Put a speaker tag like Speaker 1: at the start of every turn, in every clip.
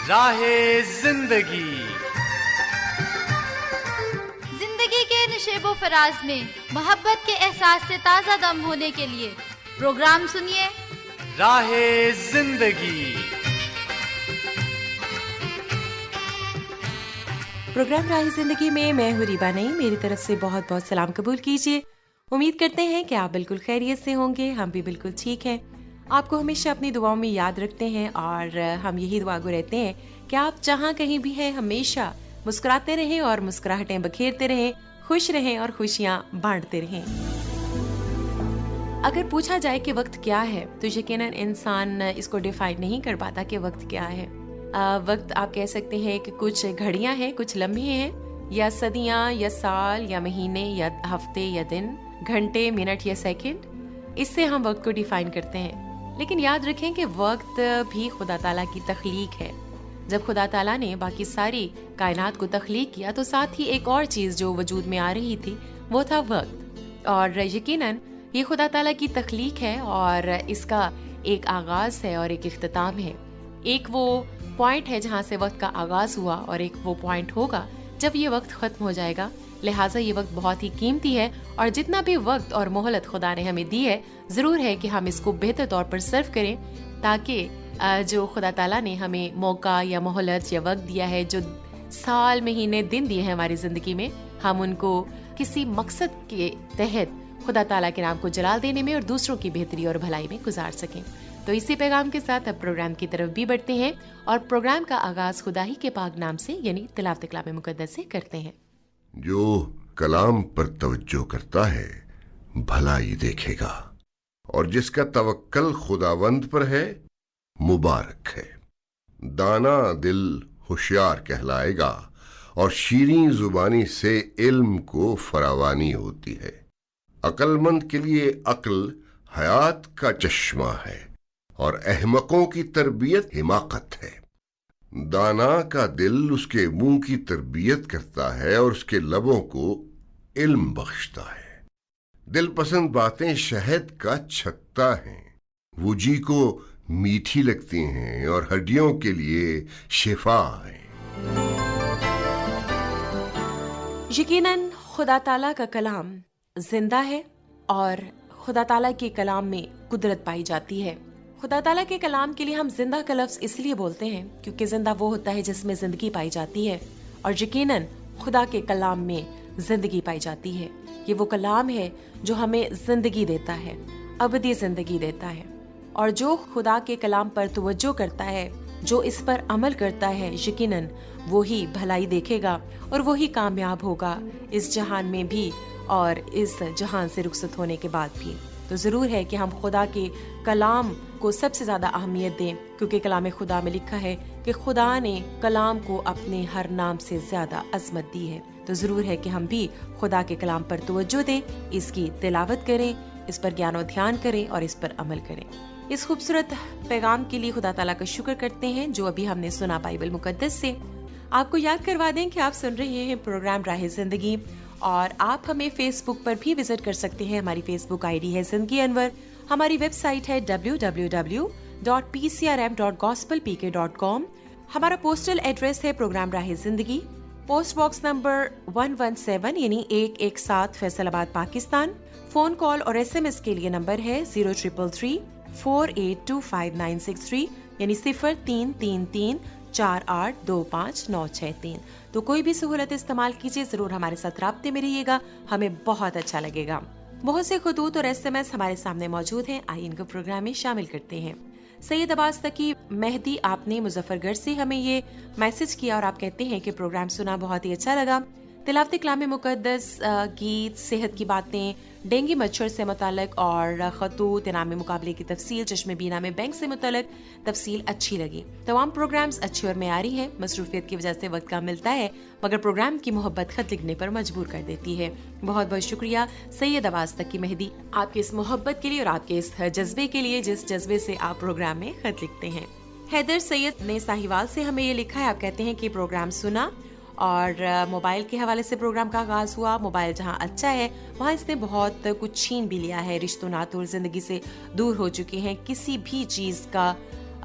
Speaker 1: راہ زندگی
Speaker 2: زندگی کے نشیب و فراز میں محبت کے احساس سے تازہ دم ہونے کے لیے پروگرام سنیے
Speaker 1: راہ زندگی۔
Speaker 3: پروگرام راہ زندگی میں میں ہوں ریبا نئی، میری طرف سے بہت بہت سلام قبول کیجیے۔ امید کرتے ہیں کہ آپ بالکل خیریت سے ہوں گے، ہم بھی بالکل ٹھیک ہیں۔ آپ کو ہمیشہ اپنی دعاؤں میں یاد رکھتے ہیں اور ہم یہی دعا گو رہتے ہیں کہ آپ جہاں کہیں بھی ہیں ہمیشہ مسکراتے رہیں اور مسکراہٹیں بکھیرتے رہیں، خوش رہیں اور خوشیاں بانٹتے رہیں۔ اگر پوچھا جائے کہ وقت کیا ہے تو یقیناً انسان اس کو ڈیفائن نہیں کر پاتا کہ وقت کیا ہے۔ وقت آپ کہہ سکتے ہیں کہ کچھ گھڑیاں ہیں، کچھ لمحے ہیں، یا صدیاں یا سال یا مہینے یا ہفتے یا دن، گھنٹے، منٹ یا سیکنڈ، اس سے ہم وقت کو ڈیفائن کرتے ہیں۔ لیکن یاد رکھیں کہ وقت بھی خدا تعالیٰ کی تخلیق ہے۔ جب خدا تعالیٰ نے باقی ساری کائنات کو تخلیق کیا تو ساتھ ہی ایک اور چیز جو وجود میں آ رہی تھی وہ تھا وقت۔ اور یقیناً یہ خدا تعالیٰ کی تخلیق ہے اور اس کا ایک آغاز ہے اور ایک اختتام ہے۔ ایک وہ پوائنٹ ہے جہاں سے وقت کا آغاز ہوا اور ایک وہ پوائنٹ ہوگا جب یہ وقت ختم ہو جائے گا۔ لہٰذا یہ وقت بہت ہی قیمتی ہے اور جتنا بھی وقت اور مہلت خدا نے ہمیں دی ہے، ضرور ہے کہ ہم اس کو بہتر طور پر صرف کریں، تاکہ جو خدا تعالیٰ نے ہمیں موقع یا مہلت یا وقت دیا ہے، جو سال، مہینے، دن دیے ہیں ہماری زندگی میں، ہم ان کو کسی مقصد کے تحت خدا تعالیٰ کے نام کو جلال دینے میں اور دوسروں کی بہتری اور بھلائی میں گزار سکیں۔ تو اسی پیغام کے ساتھ اب پروگرام کی طرف بھی بڑھتے ہیں اور پروگرام کا آغاز خدا ہی کے پاک نام سے یعنی تلاوت کلام مقدس سے کرتے ہیں۔
Speaker 4: جو کلام پر توجہ کرتا ہے بھلائی دیکھے گا، اور جس کا توکل خداوند پر ہے مبارک ہے۔ دانا دل ہوشیار کہلائے گا اور شیریں زبانی سے علم کو فراوانی ہوتی ہے۔ عقل مند کے لیے عقل حیات کا چشمہ ہے اور احمقوں کی تربیت حماقت ہے۔ دانا کا دل اس کے منہ کی تربیت کرتا ہے اور اس کے لبوں کو علم بخشتا ہے۔ دل پسند باتیں شہد کا چھتا ہیں، وہ جی کو میٹھی لگتی ہیں اور ہڈیوں کے لیے شفا ہیں۔
Speaker 3: یقیناً خدا تعالیٰ کا کلام زندہ ہے اور خدا تعالیٰ کے کلام میں قدرت پائی جاتی ہے۔ خدا تعالیٰ کے کلام کے لیے ہم زندہ کا لفظ اس لیے بولتے ہیں کیونکہ زندہ وہ ہوتا ہے جس میں زندگی پائی جاتی ہے، اور یقیناً خدا کے کلام میں زندگی پائی جاتی ہے۔ یہ وہ کلام ہے جو ہمیں زندگی دیتا ہے، ابدی زندگی دیتا ہے، اور جو خدا کے کلام پر توجہ کرتا ہے، جو اس پر عمل کرتا ہے، یقیناً وہی بھلائی دیکھے گا اور وہی کامیاب ہوگا اس جہان میں بھی اور اس جہان سے رخصت ہونے کے بعد بھی۔ تو ضرور ہے کہ ہم خدا کے کلام کو سب سے زیادہ اہمیت دیں، کیونکہ کلام خدا میں لکھا ہے کہ خدا نے کلام کو اپنے ہر نام سے زیادہ عظمت دی ہے۔ تو ضرور ہے کہ ہم بھی خدا کے کلام پر توجہ دیں، اس کی تلاوت کریں، اس پر گیان و دھیان کریں اور اس پر عمل کریں۔ اس خوبصورت پیغام کے لیے خدا تعالیٰ کا شکر کرتے ہیں جو ابھی ہم نے سنا بائبل مقدس سے۔ آپ کو یاد کروا دیں کہ آپ سن رہے ہیں پروگرام راہ زندگی، اور آپ ہمیں فیس بک پر بھی وزٹ کر سکتے ہیں۔ ہماری فیس بک آئی ڈی ہے زندگی انور، ہماری ویب سائٹ ہے www.pcrm.gospelpk.com، ہمارا پوسٹل ایڈریس ہے پروگرام راہ زندگی، پوسٹ باکس نمبر 117 یعنی 117 فیصل آباد پاکستان۔ فون کال اور SMS کے لیے نمبر ہے 0333482596 یعنی 033348259663۔ تو کوئی بھی سہولت استعمال کیجیے، ضرور ہمارے ساتھ رابطے میں رہیے گا، ہمیں بہت اچھا لگے گا۔ بہت سے خطوط اور SMS ہمارے سامنے موجود ہیں، آئیے ان کو پروگرام میں شامل کرتے ہیں۔ سید عباس تقی مہدی، آپ نے مظفر گڑھ سے ہمیں یہ میسج کیا اور آپ کہتے ہیں کہ پروگرام سنا بہت ہی اچھا لگا۔ تلاوت کلام مقدس، گیت، صحت کی باتیں، ڈینگی مچھر سے متعلق اور خطوط، انعام مقابلے کی تفصیل، چشم بینا میں بینک سے متعلق تفصیل اچھی لگی۔ تمام پروگرامز اچھے اور معیاری ہیں، مصروفیت کی وجہ سے وقت کم ملتا ہے مگر پروگرام کی محبت خط لکھنے پر مجبور کر دیتی ہے۔ بہت بہت شکریہ سید عباس تقی مہدی، آپ کی اس محبت کے لیے اور آپ کے اس جذبے کے لیے جس جذبے سے آپ پروگرام میں خط لکھتے ہیں۔ حیدر سید نے ساہیوال سے ہمیں یہ لکھا ہے، آپ کہتے ہیں کہ پروگرام سنا اور موبائل کے حوالے سے پروگرام کا آغاز ہوا۔ موبائل جہاں اچھا ہے وہاں اس نے بہت کچھ چھین بھی لیا ہے، رشتوں ناطوں اور زندگی سے دور ہو چکے ہیں، کسی بھی چیز کا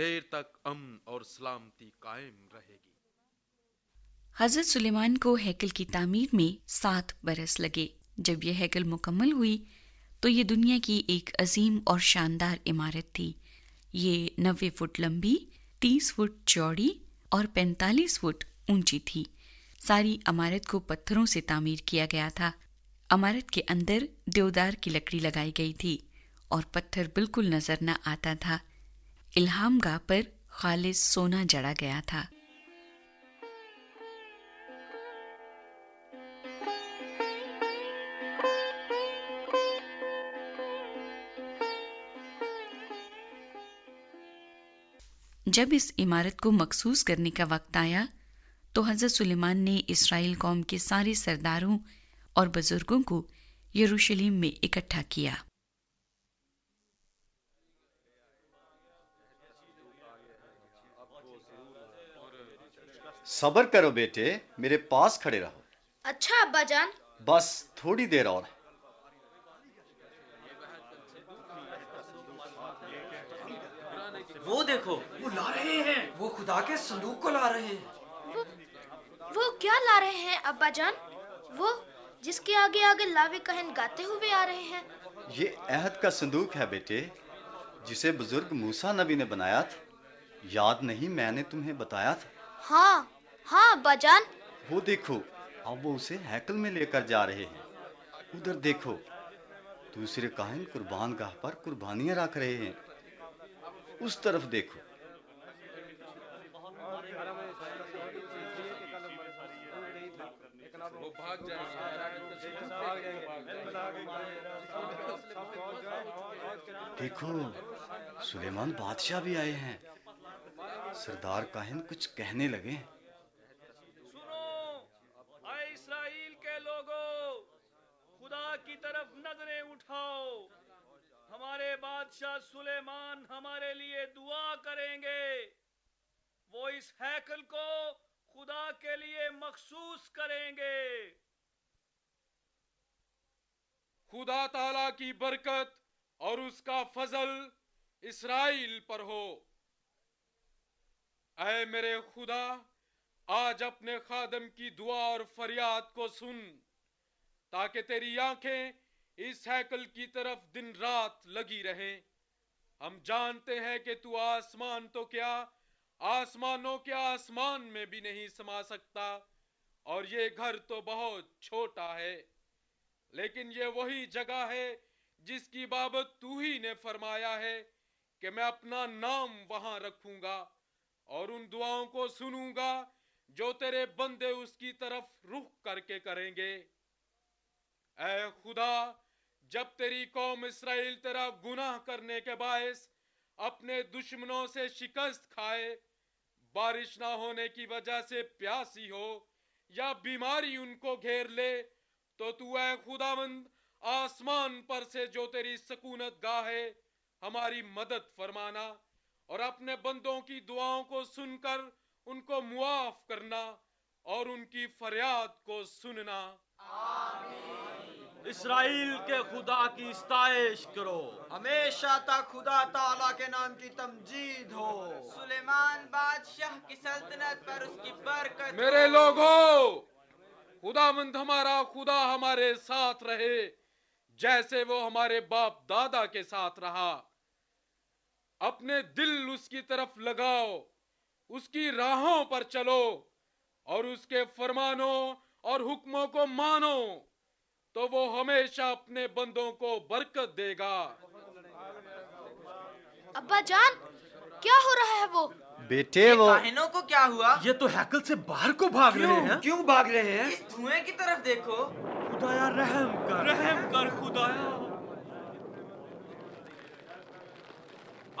Speaker 5: دیر تک امن اور سلامتی قائم رہے گی۔
Speaker 6: حضرت سلیمان کو ہیکل کی تعمیر میں 7 برس لگے۔ جب یہ ہیکل مکمل ہوئی تو یہ دنیا کی ایک عظیم اور شاندار عمارت تھی۔ یہ 90 فٹ لمبی، 30 فٹ چوڑی اور 45 فٹ اونچی تھی۔ ساری عمارت کو پتھروں سے تعمیر کیا گیا تھا۔ عمارت کے اندر دیودار کی لکڑی لگائی گئی تھی اور پتھر بالکل نظر نہ آتا تھا۔ الہام گاہ پر خالص سونا جڑا گیا تھا۔ جب اس عمارت کو مخصوص کرنے کا وقت آیا تو حضرت سلیمان نے اسرائیل قوم کے سارے سرداروں اور بزرگوں کو یروشلم میں اکٹھا کیا۔
Speaker 7: صبر کرو بیٹے، میرے پاس کھڑے رہو۔
Speaker 8: اچھا ابا جان۔
Speaker 7: بس تھوڑی دیر اور۔
Speaker 9: وہ دیکھو، وہ لا رہے ہیں، وہ خدا کے صندوق کو لا رہے ہیں۔
Speaker 8: وہ کیا لا رہے ہیں ابا جان؟ وہ جس کے آگے آگے لاوی کہن گاتے ہوئے آ رہے ہیں۔
Speaker 7: یہ عہد کا صندوق ہے بیٹے، جسے بزرگ موسیٰ نبی نے بنایا تھا۔ یاد نہیں میں نے تمہیں بتایا تھا؟
Speaker 8: ہاں ہاں ابا جان۔
Speaker 7: وہ دیکھو، اب وہ اسے ہیکل میں لے کر جا رہے ہیں۔ ادھر دیکھو، دوسرے کاہن قربان گاہ پر قربانیاں رکھ رہے ہیں۔ اس طرف دیکھو۔ دیکھو، سلیمان بادشاہ بھی آئے ہیں۔ سردار کاہن کچھ کہنے لگے۔
Speaker 10: سنو اے اسرائیل کے لوگوں، خدا کی طرف نظریں اٹھاؤ۔ ہمارے بادشاہ سلیمان ہمارے لیے دعا کریں گے۔ وہ اس ہیکل کو خدا کے لیے مخصوص کریں گے۔
Speaker 5: خدا تعالی کی برکت اور اس کا فضل اسرائیل پر ہو۔ اے میرے خدا، آج اپنے خادم کی دعا اور فریاد کو سن، تاکہ تیری آنکھیں اس ہیکل کی طرف دن رات لگی رہیں۔ ہم جانتے ہیں کہ تو آسمان تو کیا، آسمانوں کے آسمان میں بھی نہیں سما سکتا، اور یہ گھر تو بہت چھوٹا ہے، لیکن یہ وہی جگہ ہے جس کی بابت تو ہی نے فرمایا ہے کہ میں اپنا نام وہاں رکھوں گا اور ان دعاؤں کو سنوں گا جو تیرے بندے اس کی طرف رخ کر کے کریں گے۔ اے خدا، جب تیری قوم اسرائیل تیرا گناہ کرنے کے باعث اپنے دشمنوں سے شکست کھائے، بارش نہ ہونے کی وجہ سے پیاسی ہو یا بیماری ان کو گھیر لے، تو تو اے خداوند آسمان پر سے جو تیری سکونت گاہ ہے ہماری مدد فرمانا، اور اپنے بندوں کی دعاؤں کو سن کر ان کو معاف کرنا اور ان کی فریاد کو سننا۔
Speaker 11: اسرائیل کے خدا کی استائش کرو، ہمیشہ تک خدا تعالیٰ کے نام کی تمجید ہو۔
Speaker 12: سلیمان بادشاہ کی سلطنت پر اس کی برکت۔
Speaker 5: میرے لوگوں، خداوند ہمارا خدا ہمارے ساتھ رہے جیسے وہ ہمارے باپ دادا کے ساتھ رہا۔ اپنے دل اس کی طرف لگاؤ، اس کی راہوں پر چلو اور اس کے فرمانوں اور حکموں کو مانو، تو وہ ہمیشہ اپنے بندوں کو برکت دے گا۔
Speaker 8: ابا جان، کیا ہو رہا ہے وہ؟
Speaker 7: بیٹے وہ
Speaker 12: کاہنوں کو کیا ہوا؟
Speaker 11: یہ تو ہیکل سے باہر کو بھاگ رہے ہیں۔
Speaker 9: کیوں بھاگ رہے ہیں؟
Speaker 12: اس دھوئیں کی طرف دیکھو۔
Speaker 11: خدایا رحم کر،
Speaker 10: رحم کر خدایا۔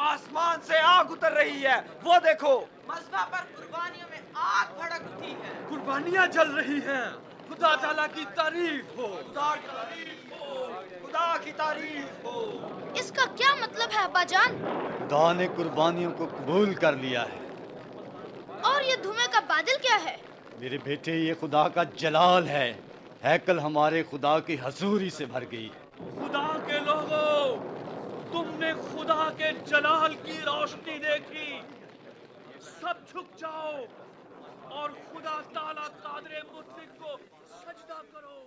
Speaker 11: آسمان سے آگ اتر رہی ہے، وہ دیکھو۔
Speaker 12: مذبح پر قربانیوں میں آگ بھڑک اٹھی ہے۔
Speaker 11: قربانیاں جل رہی ہیں۔ خدا تعالیٰ کی تعریف ہو، خدا کی تعریف ہو، خدا کی تعریف ہو۔
Speaker 8: اس کا کیا مطلب ہے ابا جان؟
Speaker 7: خدا نے قربانیوں کو قبول کر لیا ہے۔
Speaker 8: اور یہ دھوئیں کا بادل کیا ہے؟
Speaker 7: میرے بیٹے، یہ خدا کا جلال ہے۔ ہیکل ہمارے خدا کی حضوری سے بھر گئی۔
Speaker 10: خدا کے لوگوں، تم نے نے خدا کے جلال کی روشنی دیکھی، سب جھک جاؤ اور خدا تعالی قادر مطلق کو سجدہ کرو۔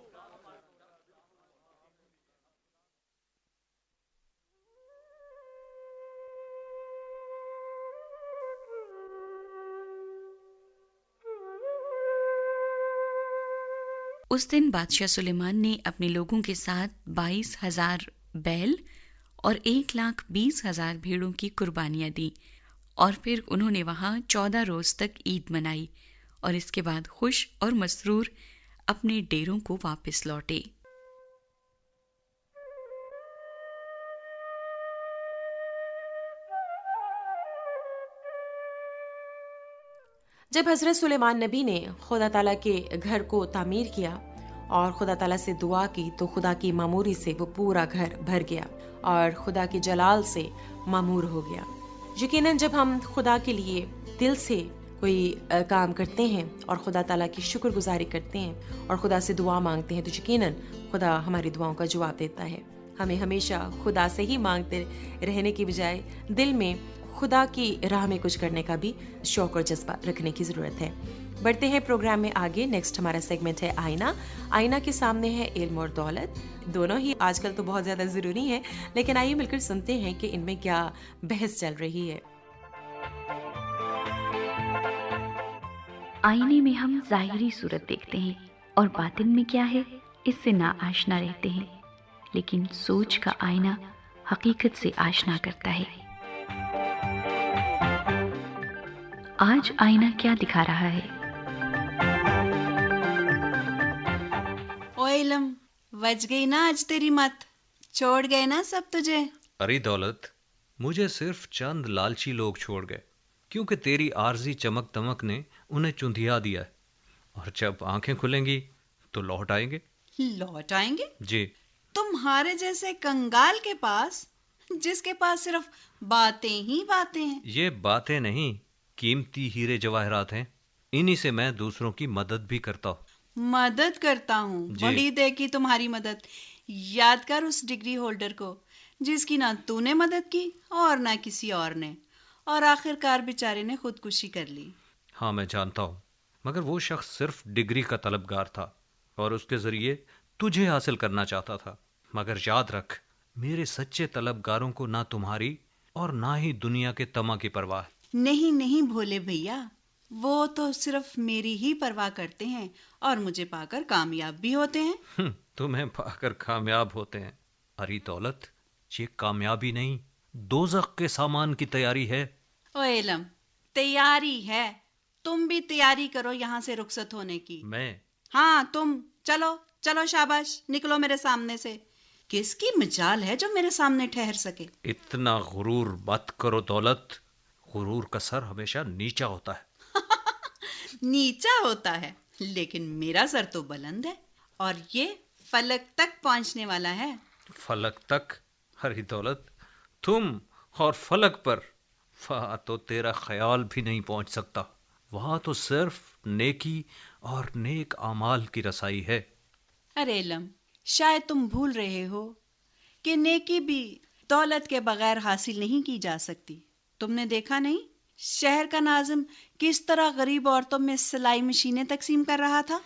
Speaker 6: اس دن بادشاہ سلیمان نے اپنے لوگوں کے ساتھ 22,000 بیل اور 1,20,000 بھیڑوں کی قربانیاں دیں، اور پھر انہوں نے وہاں 14 روز تک عید منائی، اور اس کے بعد خوش اور مسرور اپنے ڈیروں کو واپس لوٹے۔
Speaker 3: جب حضرت سلیمان نبی نے خدا تعالیٰ کے گھر کو تعمیر کیا اور خدا تعالیٰ سے دعا کی تو خدا کی معموری سے وہ پورا گھر بھر گیا اور خدا کے جلال سے معمور ہو گیا۔ یقیناً جب ہم خدا کے لیے دل سے کوئی کام کرتے ہیں اور خدا تعالیٰ کی شکر گزاری کرتے ہیں اور خدا سے دعا مانگتے ہیں تو یقیناً خدا ہماری دعاؤں کا جواب دیتا ہے۔ ہمیں ہمیشہ خدا سے ہی مانگتے رہنے کی بجائے دل میں خدا کی راہ میں کچھ کرنے کا بھی شوق اور جذبہ رکھنے کی ضرورت ہے۔ بڑھتے ہیں پروگرام میں آگے۔ نیکسٹ ہمارا سیگمنٹ ہے آئینہ۔ آئینہ کے سامنے ہے علم اور دولت، دونوں ہی آج کل تو بہت زیادہ ضروری ہیں، لیکن آئیے مل کر سنتے ہیں کہ ان میں کیا بحث چل رہی ہے۔
Speaker 6: آئینے میں ہم ظاہری صورت دیکھتے ہیں اور باطن میں کیا ہے اس سے نا آشنا رہتے ہیں، لیکن سوچ کا آئینہ حقیقت سے آشنا کرتا ہے۔ آج آئینہ کیا دکھا رہا ہے؟
Speaker 13: او علم، وج گئی نا آج تیری مت، چھوڑ گئے نا سب تجھے؟
Speaker 14: ارے دولت، مجھے صرف چند لالچی لوگ چھوڑ گئے، کیونکہ تیری عارضی چمک دمک نے انہیں چندھیا دیا ہے، اور جب آنکھیں کھلیں گی تو لوٹ آئیں گے۔
Speaker 13: لوٹ آئیں گے؟
Speaker 14: جی۔
Speaker 13: تمہارے جیسے کنگال کے پاس، جس کے پاس صرف باتیں ہی باتیں ہیں۔
Speaker 14: یہ باتیں نہیں، قیمتی ہیرے جواہرات ہیں، انہی سے میں دوسروں کی مدد بھی کرتا ہوں۔
Speaker 13: مدد کرتا ہوں؟
Speaker 14: جی۔
Speaker 13: بڑی دیکھی تمہاری مدد۔ یاد کر اس ڈگری ہولڈر کو جس کی نہ تو نے مدد کی اور نہ کسی اور نے، اور آخر کار بیچارے نے خودکشی کر لی۔
Speaker 14: ہاں میں جانتا ہوں، مگر وہ شخص صرف ڈگری کا طلبگار تھا اور اس کے ذریعے تجھے حاصل کرنا چاہتا تھا، مگر یاد رکھ، میرے سچے طلبگاروں کو نہ تمہاری اور نہ ہی دنیا کے طمع کی پرواہ ہے۔
Speaker 13: نہیں نہیں بھولے بھیا، وہ تو صرف میری ہی پرواہ کرتے ہیں اور مجھے پا کر کامیاب بھی ہوتے ہیں۔
Speaker 14: تمہیں پا کر کامیاب ہوتے ہیں؟ اری دولت، یہ کامیابی نہیں، دوزخ کے سامان کی تیاری ہے۔
Speaker 13: او علم، تیاری ہے، تم بھی تیاری کرو یہاں سے رخصت ہونے کی۔
Speaker 14: میں؟
Speaker 13: ہاں تم، چلو چلو شاباش، نکلو میرے سامنے سے۔ کس کی مجال ہے جو میرے سامنے ٹھہر سکے؟
Speaker 14: اتنا غرور مت کرو دولت، غرور کا سر ہمیشہ نیچا ہوتا ہے۔
Speaker 13: نیچا ہوتا ہے، لیکن میرا سر تو بلند ہے اور یہ فلک تک پہنچنے والا ہے۔
Speaker 14: فلک تک؟ ہری دولت، تم اور فلک پر وہاں تو تیرا خیال بھی نہیں پہنچ سکتا، وہاں تو صرف نیکی اور نیک اعمال کی رسائی ہے۔
Speaker 13: ارے علم، شاید تم بھول رہے ہو کہ نیکی بھی دولت کے بغیر حاصل نہیں کی جا سکتی۔ تم نے دیکھا نہیں شہر کا ناظم کس طرح غریب عورتوں میں سلائی مشینیں تقسیم کر رہا تھا؟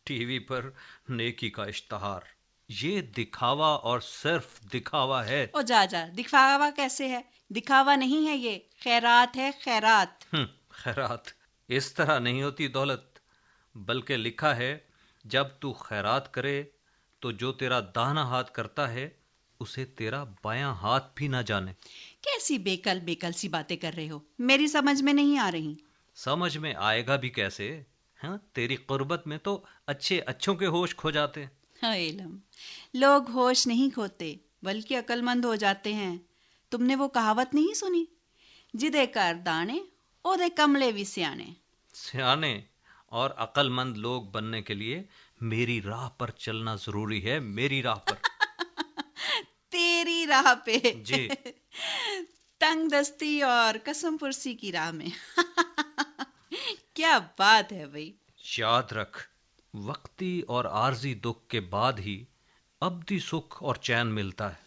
Speaker 14: ٹی وی پر نیکی کا اشتہار، یہ دکھاوا اور صرف دکھاوا ہے۔
Speaker 13: او جا جا، دکھاوا کیسے ہے؟ دکھاوا نہیں ہے، یہ خیرات ہے، خیرات۔
Speaker 14: خیرات اس طرح نہیں ہوتی دولت، بلکہ لکھا ہے جب تو خیرات کرے تو جو تیرا داہنا ہاتھ کرتا ہے اسے تیرا بایاں ہاتھ بھی نہ جانے۔
Speaker 13: کیسی بیکل سی باتیں کر رہے ہو، میری سمجھ میں نہیں آ رہی۔
Speaker 14: سمجھ میں آئے گا بھی کیسے؟ ہاں، تیری قربت میں تو اچھوں کے ہوش کھو جاتے ہیں۔
Speaker 13: ہاں علم، لوگ ہوش نہیں کھوتے بلکہ عقل مند ہو جاتے ہیں۔ تم نے وہ کہاوت نہیں سنی، جدے کر دانے اودے کملے بھی سیانے۔
Speaker 14: سیانے اور عقل مند لوگ بننے کے لیے میری راہ پر چلنا ضروری ہے، میری راہ پر۔
Speaker 13: تیری راہ پہ؟
Speaker 14: جی۔
Speaker 13: تنگ دستی اور قسم پرسی کی راہ میں۔ کیا بات ہے بھائی۔
Speaker 14: یاد رکھ، وقتی اور عارضی دکھ کے بعد ہی ابدی سکھ اور چین ملتا ہے۔